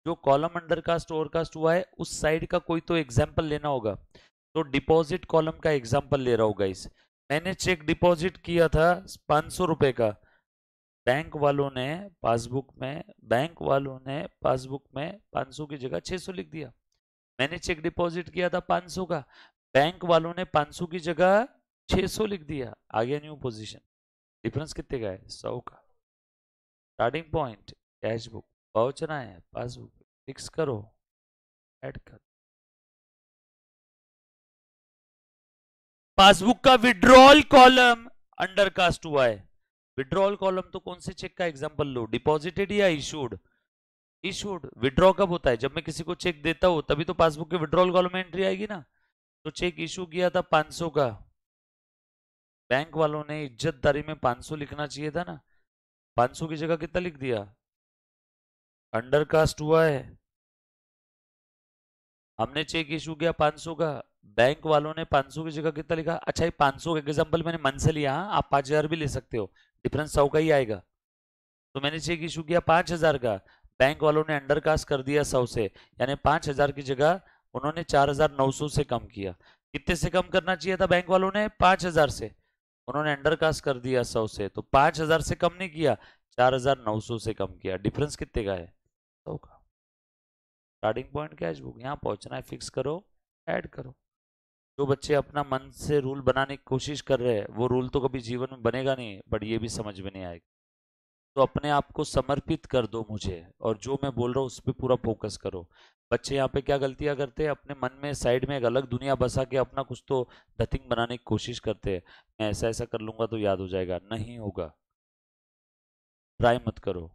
जो कॉलम अंडरकास्ट ओवरकास्ट हुआ है उस साइड का कोई तो एग्जांपल लेना होगा। तो डिपॉजिट कॉलम का एग्जांपल ले रहा हूं गाइस। मैंने चेक डिपॉजिट किया था 500 रुपए का, बैंक वालों ने पासबुक में बैंक वालों ने पासबुक में 500 की जगह 600 लिख दिया। मैंने चेक डिपॉजिट किया था 500 का, बैंक वालों ने 500 की जगह 600 लिख दिया, आ गया न्यू पोजीशन। डिफरेंस कितने का है? 100 का। स्टार्टिंग पॉइंट कैश बुक, पहुंचना है पासबुक, फिक्स करो, ऐड कर। पासबुक का विड्रॉल कॉलम अंडरकास्ट हुआ है। विड्रॉल कॉलम तो कौन से चेक का एग्जांपल लो, डिपॉजिटेड या इशूड? इशूड। विड्रॉ कब होता है? जब मैं किसी को चेक देता हूं तभी तो पासबुक के विड्रॉल कॉलम में एंट्री आएगी ना। तो चेक इशू किया था 500 का, बैंक वालों ने इज्जतदारी में 500 लिखना चाहिए था ना, 500 की जगह कितना लिख दिया? अंडरकास्ट हुआ है। हमने चेक इशू किया 500 का, बैंक वालों ने 500 की जगह कितना लिखा? अच्छा, ये 500 का एग्जांपल मैंने मन से लिया, हाँ आप 5000 भी ले सकते हो, डिफरेंस 100 का ही आएगा। तो मैंने चेक इशू किया 5000 का, बैंक वालों ने अंडरकास्ट कर दिया 100 से, यानी 5000 की जगह उन्होंने 4900 से कम किया। कितने से कम करना चाहिए था बैंक वालों ने? 5000 से। उन्होंने अंडरकास्ट कर दिया 100 से, तो 5000 से कम नहीं किया, 4900 से कम किया। डिफरेंस कितने का है? 100 का। स्टार्टिंग पॉइंट कैश बुक, यहाँ पहुंचना है, फिक्स करो, ऐड करो। जो बच्चे अपना मन से रूल बनाने की कोशिश कर रहे हैं वो रूल तो कभी जीवन में बनेगा नहीं, बट ये भी समझ में नहीं आएगा। तो अपने आप को समर्पित कर दो मुझे, और जो मैं बोल रहा हूँ उस पर पूरा फोकस करो। बच्चे यहाँ पे क्या गलतियां करते हैं, अपने मन में साइड में एक अलग दुनिया बसा के अपना कुछ तो नथिंग बनाने की कोशिश करते हैं। मैं ऐसा ऐसा कर लूंगा तो याद हो जाएगा, नहीं होगा। ट्राई मत करो।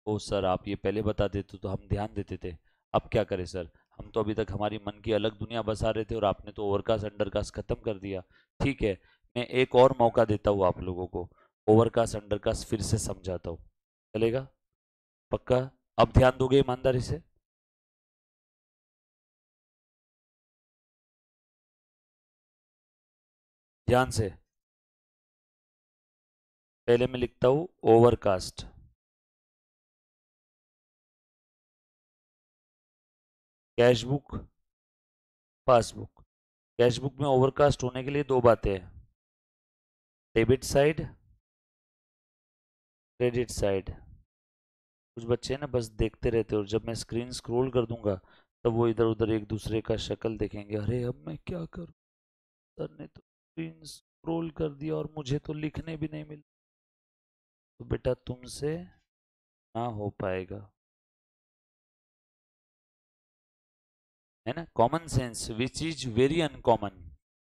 ओ सर आप ये पहले बता देते तो हम ध्यान देते थे, अब क्या करें सर, हम तो अभी तक हमारी मन की अलग दुनिया बसा रहे थे और आपने तो ओवरकास्ट अंडरकास्ट खत्म कर दिया। ठीक है, मैं एक और मौका देता हूँ आप लोगों को, ओवरकास्ट अंडरकास्ट फिर से समझाता हूँ, चलेगा? पक्का? अब ध्यान दोगे ईमानदारी से? ध्यान से। पहले मैं लिखता हूं overcast, cash book, passbook. Cashbook में ओवरकास्ट होने के लिए दो बातें हैं, डेबिट साइड, क्रेडिट साइड। कुछ बच्चे ना बस देखते रहते और जब मैं स्क्रीन स्क्रॉल कर दूंगा तब वो इधर उधर एक दूसरे का शक्ल देखेंगे, अरे अब मैं क्या करूं, सर ने तो स्क्रीन स्क्रॉल कर दिया और मुझे तो लिखने भी नहीं मिल। तो बेटा तुमसे ना हो पाएगा, है ना। Common sense which is very uncommon.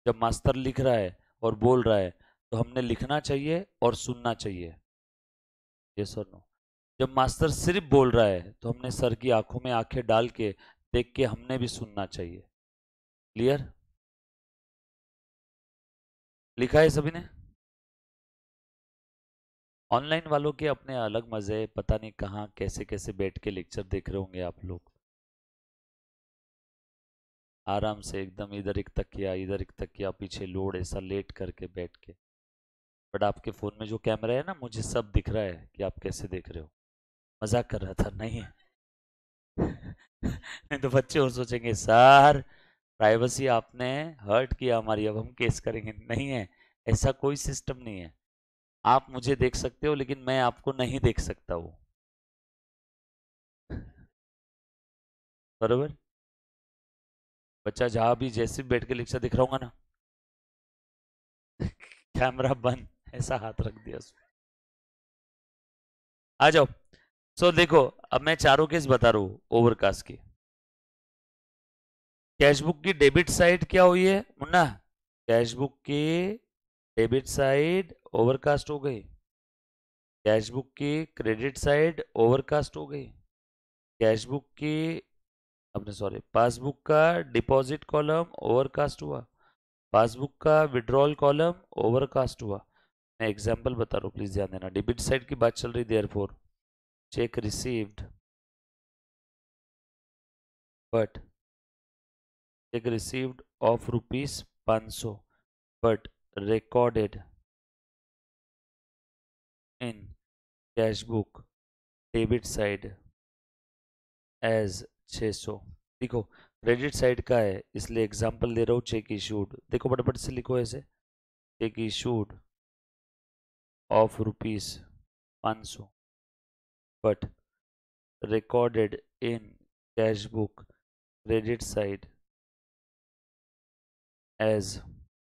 जब मास्टर लिख रहा है और बोल रहा है तो हमने लिखना चाहिए और सुनना चाहिए, यस और नो। जब मास्टर सिर्फ बोल रहा है तो हमने सर की आंखों में आंखें डाल के देख के हमने भी सुनना चाहिए। क्लियर? लिखा है सभी ने? ऑनलाइन वालों के अपने अलग मजे, पता नहीं कहाँ कैसे कैसे बैठ के लेक्चर देख रहे होंगे आप लोग, आराम से एकदम, इधर एक तकिया पीछे लोड ऐसा लेट करके बैठ के। बट आपके फोन में जो कैमरा है ना, मुझे सब दिख रहा है कि आप कैसे देख रहे हो। मजाक कर रहा था, नहीं है। नहीं तो बच्चे और सोचेंगे सर प्राइवेसी आपने हर्ट किया हमारी, अब हम केस करेंगे। नहीं है, ऐसा कोई सिस्टम नहीं है। आप मुझे देख सकते हो लेकिन मैं आपको नहीं देख सकता हूँ, बरोबर। बच्चा जहां भी जैसे भी बैठ के लेक्चर दिख रहा होगा ना, कैमरा बंद, ऐसा हाथ रख दिया उसमें। आ जाओ। सो देखो, अब मैं चारों केस बता रहा हूँ ओवरकास्ट की। कैशबुक की डेबिट साइड क्या हुई है मुन्ना? कैशबुक की डेबिट साइड ओवरकास्ट हो गई, कैशबुक की क्रेडिट साइड ओवरकास्ट हो गई, कैशबुक की, अपने सॉरी, पासबुक का डिपॉजिट कॉलम ओवरकास्ट हुआ, पासबुक का विड्रॉल कॉलम ओवरकास्ट हुआ। मैं एग्जांपल बता रहा हूँ, प्लीज ध्यान देना। डेबिट साइड की बात चल रही, therefore cheque received but, cheque received of ₹500 but recorded in cash book debit side as 600। देखो क्रेडिट साइड का है इसलिए एग्जांपल दे रहा हूँ, चेक इशूड। देखो फटाफट से लिखो ऐसे, check issued of ₹500 but recorded in cash book credit side as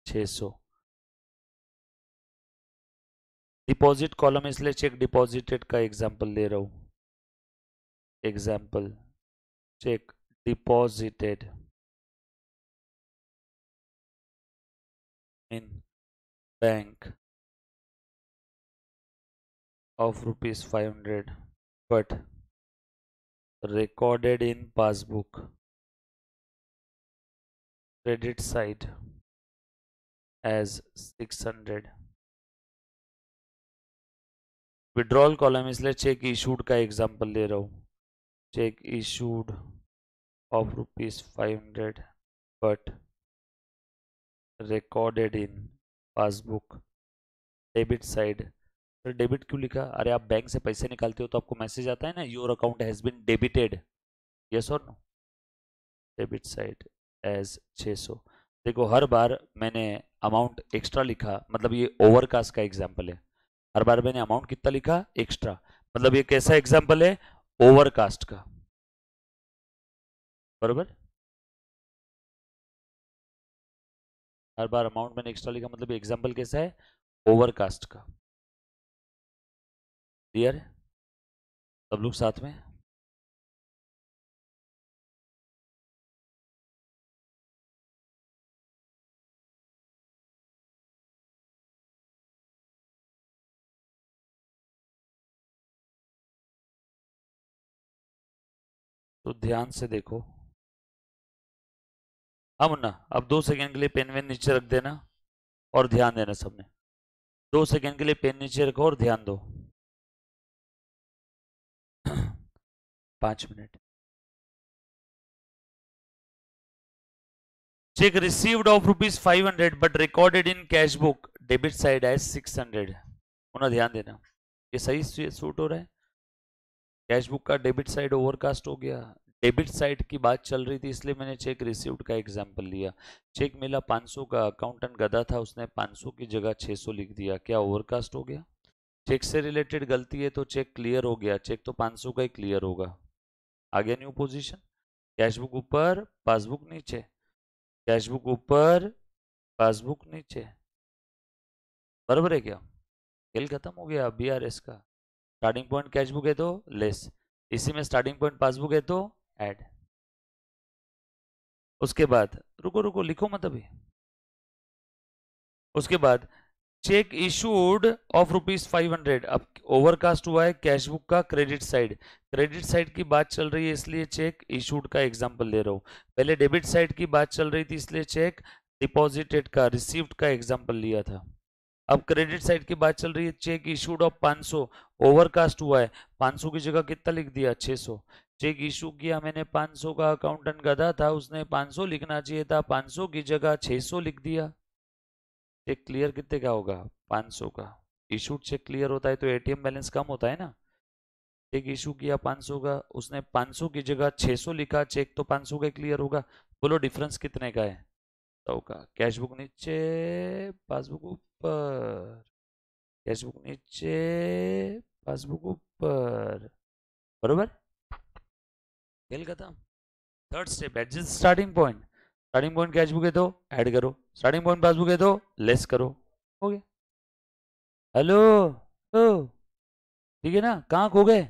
600। Deposit column इसलिए चेक डिपॉजिटेड का एग्जांपल दे रहा हूँ, example check deposited in bank of ₹500 but recorded in passbook credit side as 600। Withdrawal column इसलिए check issued का example ले रहा हूँ, check issued of ₹500 but recorded in passbook debit side. तो डेबिट क्यों लिखा? अरे आप बैंक से पैसे निकालते हो तो आपको मैसेज आता है ना, your account has been debited, yes और नो। Debit side as 600। देखो हर बार मैंने अमाउंट एक्स्ट्रा लिखा, मतलब ये ओवरकास्ट का एग्जांपल है। हर बार मैंने अमाउंट कितना लिखा? एक्स्ट्रा। मतलब ये कैसा एग्जांपल है? ओवरकास्ट का, बरोबर। हर बार अमाउंट मैंने एक्स्ट्रा लिखा, मतलब एग्जांपल कैसा है? ओवरकास्ट का। क्लियर है सब लोग साथ में? तो ध्यान से देखो। हाँ मुन्ना, अब 2 सेकंड के लिए पेन वेन नीचे रख देना और ध्यान देना सबने। 2 सेकंड के लिए पेन नीचे रखो और ध्यान दो। 5 minute. Cheque received of ₹500 but recorded in cash book debit side as 600। मुन्ना ध्यान देना, ये सही सूट हो रहा है। कैश बुक का डेबिट साइड ओवरकास्ट हो गया, डेबिट साइड की बात चल रही थी इसलिए मैंने चेक रिसीव्ड का एग्जांपल लिया। चेक मिला 500 का, अकाउंटेंट गधा था, उसने 500 की जगह 600 लिख दिया, क्या ओवरकास्ट हो गया? चेक से रिलेटेड गलती है तो चेक क्लियर हो गया, चेक तो 500 का ही क्लियर होगा। आगे न्यू पोजीशन, कैशबुक ऊपर पासबुक नीचे, कैशबुक ऊपर पासबुक नीचे, बराबर है क्या? खेल खत्म हो गया बीआरएस का। स्टार्टिंग पॉइंट कैशबुक है तो लेस, इसी में स्टार्टिंग पॉइंट पासबुक है तो ऐड। उसके बाद रुको रुको लिखो मत अभी। उसके बाद चेक इशूड ऑफ ₹500। अब ओवरकास्ट हुआ है कैशबुक का क्रेडिट साइड, क्रेडिट साइड की बात चल रही है इसलिए चेक इशूड का एग्जांपल ले रहा हूं। पहले डेबिट साइड की बात चल रही थी इसलिए चेक डिपॉजिटेड का रिसीव्ड का एग्जांपल लिया था। अब क्रेडिट साइड की बात चल रही है, चेक इशूड ऑफ 500, ओवरकास्ट हुआ है, 500 की जगह कितना लिख दिया 600। चेक इशू किया मैंने 500 का, अकाउंटेंट गधा था, उसने 500 लिखना चाहिए था, 500 की जगह 600 लिख दिया। चेक क्लियर कितने का होगा? 500 का। इशूड चेक क्लियर होता है तो एटीएम बैलेंस कम होता है ना। चेक इशू किया 500 का, उसने 500 की जगह 600 लिखा, चेक तो 500 का क्लियर होगा। बोलो डिफरेंस कितने का है? 100 का। कैशबुक नीचे पासबुक ऊपर, कैशबुक नीचे पासबुक ऊपर, बरोबर। खेल खत्म। Third step, adjust starting point. Starting point cashbook है तो ऐड करो, स्टार्टिंग पॉइंट पासबुक है तो लेस करो, हो गया। हेलो, ओ ठीक है ना, कहाँ खो गए?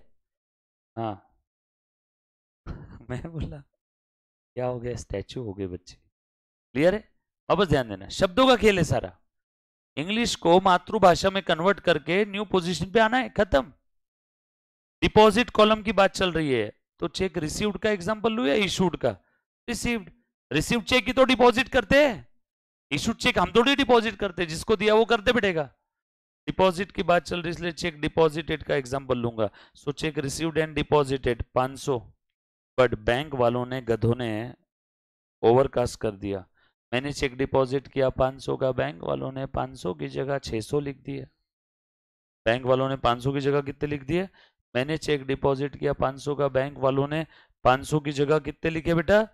हाँ मैं बोला क्या हो गया, स्टैचू हो गए बच्चे। क्लियर है? अब बस ध्यान देना, शब्दों का खेल है सारा। इंग्लिश को मातृभाषा में कन्वर्ट करके न्यू पोजीशन पे आना है, खत्म। डिपॉजिट कॉलम की बात चल रही है तो चेक रिसीव्ड का एग्जांपल लू या इशूड का? रिसीव्ड। रिसीव्ड चेक की तो डिपॉजिट करते हैं, इशूड चेक हम थोड़ी डिपॉजिट करते हैं, जिसको दिया वो करते बैठेगा। डिपॉजिट की बात चल रही इसलिए चेक डिपॉजिटेड का एग्जांपल लूंगा। So check received and deposited 500, but bank वालों ने गधों ने ओवरकास्ट कर दिया। मैंने चेक डिपॉजिट किया 500 का, बैंक वालों ने 500 की जगह 600 लिख दिया। बैंक वालों ने 500 की जगह कितने लिख दिए? मैंने चेक डिपॉजिट किया 500 का, बैंक वालों ने 500 की जगह कितने लिखे बेटा?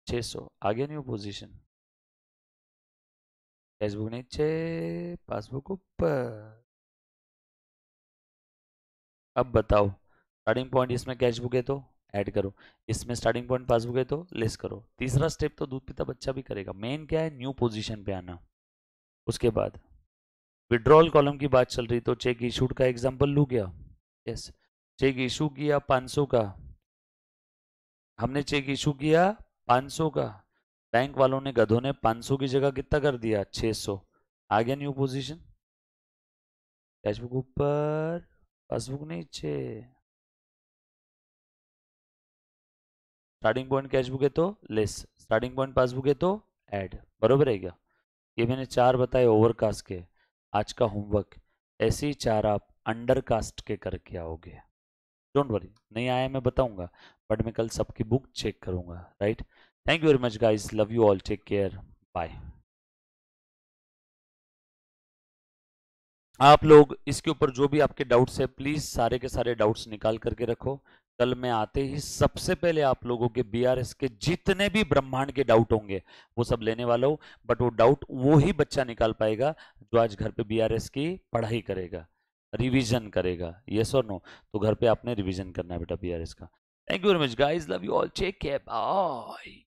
600। आगे न्यू पोजीशन, कैशबुक नीचे पासबुक ऊपर। अब बताओ, स्टार्टिंग पॉइंट इसमें कैशबुक है तो ऐड करो, इसमें स्टार्टिंग पॉइंट पासबुक है तो लेस करो। तीसरा स्टेप तो दूध पीता बच्चा भी करेगा, मेन क्या है, न्यू पोजीशन पे आना। उसके बाद विड्रॉल कॉलम की बात चल रही तो चेक इशूड का एग्जांपल लू क्या? यस। चेक इशू किया 500 का, हमने चेक इशू किया 500 का, बैंक वालों ने गधों ने 500 की जगह कितना कर दिया? 600। आ गया न्यू पोजीशन, कैशबुक ऊपर पासबुक नीचे। स्टार्टिंग पॉइंट कैशबुक है तो लेस, स्टार्टिंग पॉइंट पासबुक है तो ऐड, बरोबर है क्या? ये मैंने 4 बताए ओवरकास्ट के। आज का होमवर्क ऐसे ही 4 आप अंडरकास्ट के करके आओगे। डोंट वरी, नहीं आया मैं बताऊंगा, बट मैं कल सबकी बुक चेक करूंगा, right? Thank you very much guys, love you all, take care, bye. आप लोग इसके ऊपर जो भी आपके डाउट्स है प्लीज सारे के सारे डाउट्स निकाल करके रखो। कल मैं आते ही सबसे पहले आप लोगों के बीआरएस के जितने भी ब्रह्मांड के डाउट होंगे वो सब लेने वाला हूं, बट वो डाउट वो ही बच्चा निकाल पाएगा जो आज घर पे बीआरएस की पढ़ाई करेगा, रिवीजन करेगा। यस और नो? तो घर पे आपने रिवीजन करना है बेटा बीआरएस का। Thank you very much guys, love you all, take care, bye.